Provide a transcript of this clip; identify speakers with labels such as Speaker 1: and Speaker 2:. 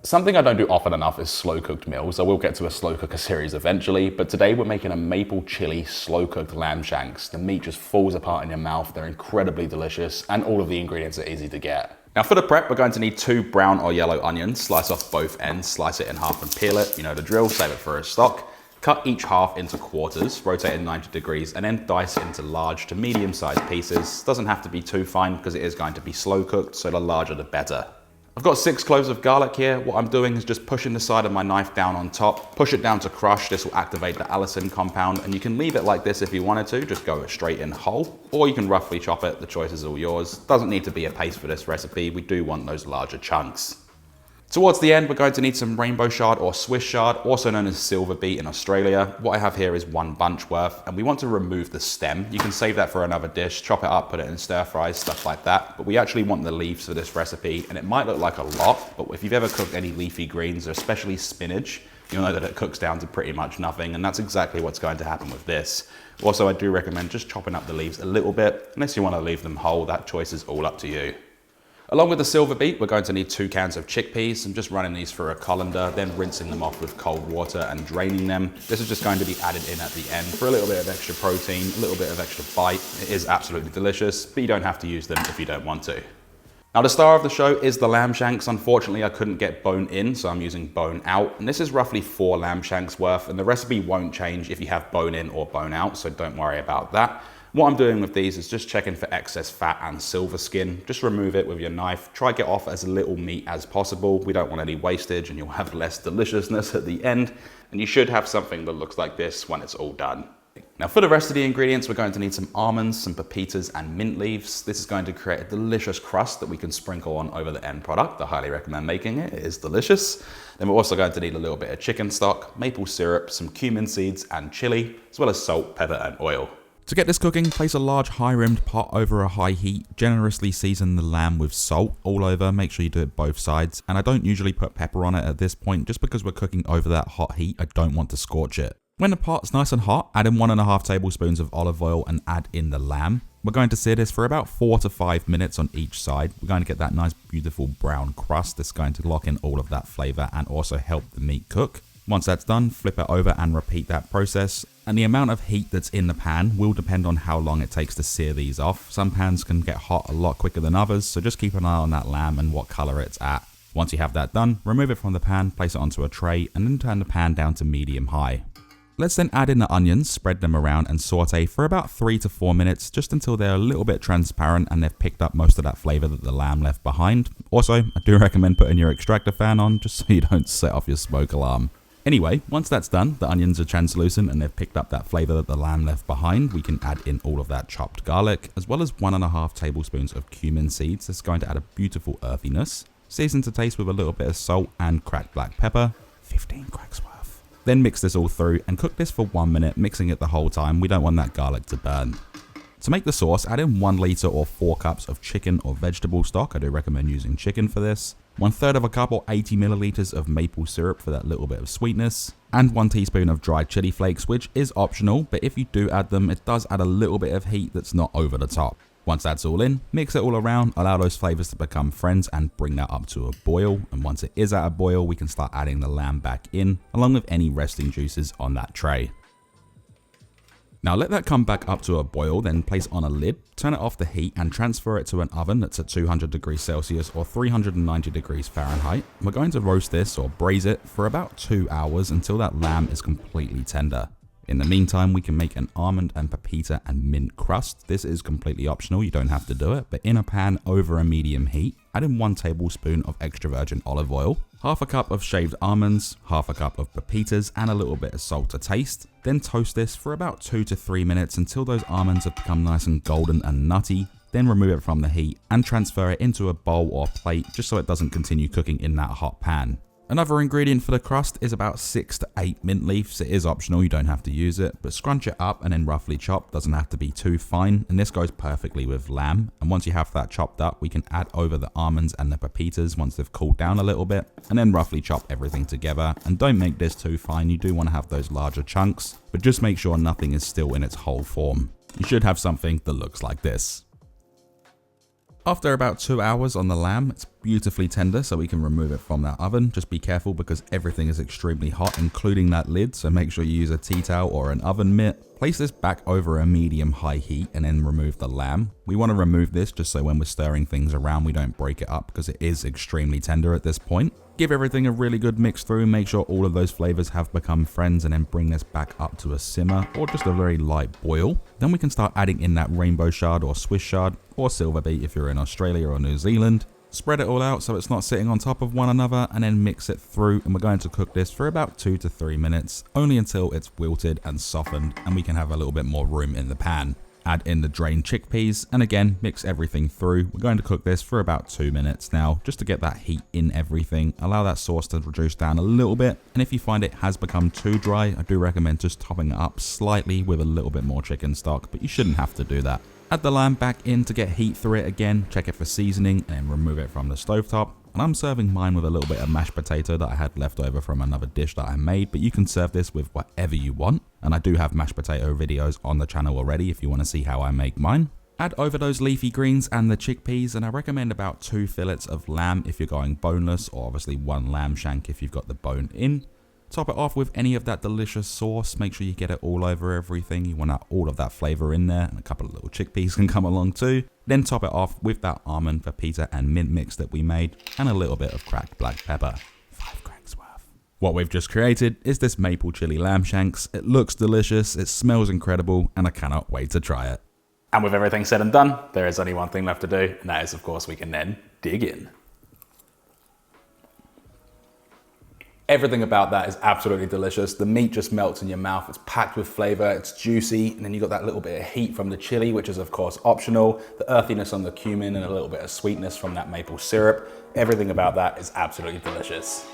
Speaker 1: Something I don't do often enough is slow cooked meals. I will get to a slow cooker series eventually, but today we're making a maple chili slow cooked lamb shanks. The meat just falls apart in your mouth. They're incredibly delicious and all of the ingredients are easy to get. Now for the prep, we're going to need 2 brown or yellow onions. Slice off both ends, slice it in half and peel it. You know the drill, save it for a stock. Cut each half into quarters, rotate it 90 degrees, and then dice it into large to medium sized pieces. Doesn't have to be too fine because it is going to be slow cooked, so the larger the better. I've got 6 cloves of garlic here. What I'm doing is just pushing the side of my knife down on top, push it down to crush. This will activate the allicin compound, and you can leave it like this if you wanted to, just go straight in whole, or you can roughly chop it. The choice is all yours. Doesn't need to be a paste for this recipe. We do want those larger chunks. Towards the end, we're going to need some rainbow chard or Swiss chard, also known as silver beet in Australia. What I have here is 1 bunch worth, and we want to remove the stem. You can save that for another dish, chop it up, put it in stir fries, stuff like that. But we actually want the leaves for this recipe, and it might look like a lot, but if you've ever cooked any leafy greens, or especially spinach, you'll know that it cooks down to pretty much nothing, and that's exactly what's going to happen with this. Also, I do recommend just chopping up the leaves a little bit. Unless you want to leave them whole, that choice is all up to you. Along with the silver beet, we're going to need 2 cans of chickpeas. I'm just running these through a colander, then rinsing them off with cold water and draining them. This is just going to be added in at the end for a little bit of extra protein, a little bit of extra bite. It is absolutely delicious, but you don't have to use them if you don't want to. Now the star of the show is the lamb shanks. Unfortunately, I couldn't get bone in, so I'm using bone out. And this is roughly 4 lamb shanks worth, and the recipe won't change if you have bone in or bone out, so don't worry about that. What I'm doing with these is just checking for excess fat and silver skin. Just remove it with your knife. Try to get off as little meat as possible. We don't want any wastage and you'll have less deliciousness at the end. And you should have something that looks like this when it's all done. Now for the rest of the ingredients, we're going to need some almonds, some pepitas and mint leaves. This is going to create a delicious crust that we can sprinkle on over the end product. I highly recommend making it. It is delicious. Then we're also going to need a little bit of chicken stock, maple syrup, some cumin seeds and chili, as well as salt, pepper and oil. To get this cooking, place a large high-rimmed pot over a high heat. Generously season the lamb with salt all over. Make sure you do it both sides. And I don't usually put pepper on it at this point, just because we're cooking over that hot heat. I don't want to scorch it. When the pot's nice and hot, add in 1.5 tablespoons of olive oil and add in the lamb. We're going to sear this for about 4 to 5 minutes on each side. We're going to get that nice, beautiful brown crust that's going to lock in all of that flavor and also help the meat cook. Once that's done, flip it over and repeat that process. And the amount of heat that's in the pan will depend on how long it takes to sear these off. Some pans can get hot a lot quicker than others, so just keep an eye on that lamb and what color it's at. Once you have that done, remove it from the pan, place it onto a tray, and then turn the pan down to medium-high. Let's then add in the onions, spread them around and saute for about 3 to 4 minutes, just until they're a little bit transparent and they've picked up most of that flavor that the lamb left behind. Also, I do recommend putting your extractor fan on, just so you don't set off your smoke alarm. Anyway, once that's done, the onions are translucent and they've picked up that flavor that the lamb left behind. We can add in all of that chopped garlic, as well as 1.5 tablespoons of cumin seeds. That's going to add a beautiful earthiness. Season to taste with a little bit of salt and cracked black pepper. 15 cracks worth. Then mix this all through and cook this for 1 minute, mixing it the whole time. We don't want that garlic to burn. To make the sauce, add in 1 litre or 4 cups of chicken or vegetable stock. I do recommend using chicken for this. 1/3 of a cup or 80 milliliters of maple syrup for that little bit of sweetness. And 1 teaspoon of dried chili flakes, which is optional, but if you do add them, it does add a little bit of heat that's not over the top. Once that's all in, mix it all around, allow those flavors to become friends and bring that up to a boil. And once it is at a boil, we can start adding the lamb back in, along with any resting juices on that tray. Now let that come back up to a boil, then place on a lid, turn it off the heat and transfer it to an oven that's at 200 degrees Celsius or 390 degrees Fahrenheit. We're going to roast this or braise it for about 2 hours until that lamb is completely tender. In the meantime, we can make an almond and pepita and mint crust. This is completely optional, you don't have to do it, but in a pan over a medium heat, add in 1 tablespoon of extra virgin olive oil, 1/2 cup of shaved almonds, 1/2 cup of pepitas, and a little bit of salt to taste. Then toast this for about 2 to 3 minutes until those almonds have become nice and golden and nutty. Then remove it from the heat and transfer it into a bowl or plate just so it doesn't continue cooking in that hot pan. Another ingredient for the crust is about 6 to 8 mint leaves. It is optional, you don't have to use it, but scrunch it up and then roughly chop. Doesn't have to be too fine, and this goes perfectly with lamb. And once you have that chopped up, we can add over the almonds and the pepitas once they've cooled down a little bit, and then roughly chop everything together. And don't make this too fine, you do want to have those larger chunks, but just make sure nothing is still in its whole form. You should have something that looks like this.
Speaker 2: After about 2 hours on the lamb, it's beautifully tender, so we can remove it from that oven. Just be careful because everything is extremely hot, including that lid, so make sure you use a tea towel or an oven mitt. Place this back over a medium-high heat and then remove the lamb. We want to remove this just so when we're stirring things around we don't break it up because it is extremely tender at this point. Give everything a really good mix through, make sure all of those flavors have become friends, and then bring this back up to a simmer or just a very light boil. Then we can start adding in that rainbow chard or Swiss chard or silver beet if you're in Australia or New Zealand. Spread it all out so it's not sitting on top of one another, and then mix it through, and we're going to cook this for about 2 to 3 minutes, only until it's wilted and softened and we can have a little bit more room in the pan. Add in the drained chickpeas and again mix everything through. We're going to cook this for about 2 minutes now just to get that heat in everything. Allow that sauce to reduce down a little bit, and if you find it has become too dry, I do recommend just topping it up slightly with a little bit more chicken stock, but you shouldn't have to do that. Add the lamb back in to get heat through it again, check it for seasoning, and then remove it from the stovetop. And I'm serving mine with a little bit of mashed potato that I had left over from another dish that I made, but you can serve this with whatever you want. And I do have mashed potato videos on the channel already if you want to see how I make mine. Add over those leafy greens and the chickpeas, and I recommend about 2 fillets of lamb if you're going boneless, or obviously 1 lamb shank if you've got the bone in. Top it off with any of that delicious sauce. Make sure you get it all over everything. You want all of that flavor in there, and a couple of little chickpeas can come along too. Then top it off with that almond, pepita and mint mix that we made, and a little bit of cracked black pepper. 5 cracks worth. What we've just created is this maple chili lamb shanks. It looks delicious, it smells incredible, and I cannot wait to try it.
Speaker 1: And with everything said and done, there is only one thing left to do, and that is, of course, we can then dig in. Everything about that is absolutely delicious. The meat just melts in your mouth. It's packed with flavor, it's juicy, and then you got that little bit of heat from the chili, which is of course optional, the earthiness on the cumin, and a little bit of sweetness from that maple syrup. Everything about that is absolutely delicious.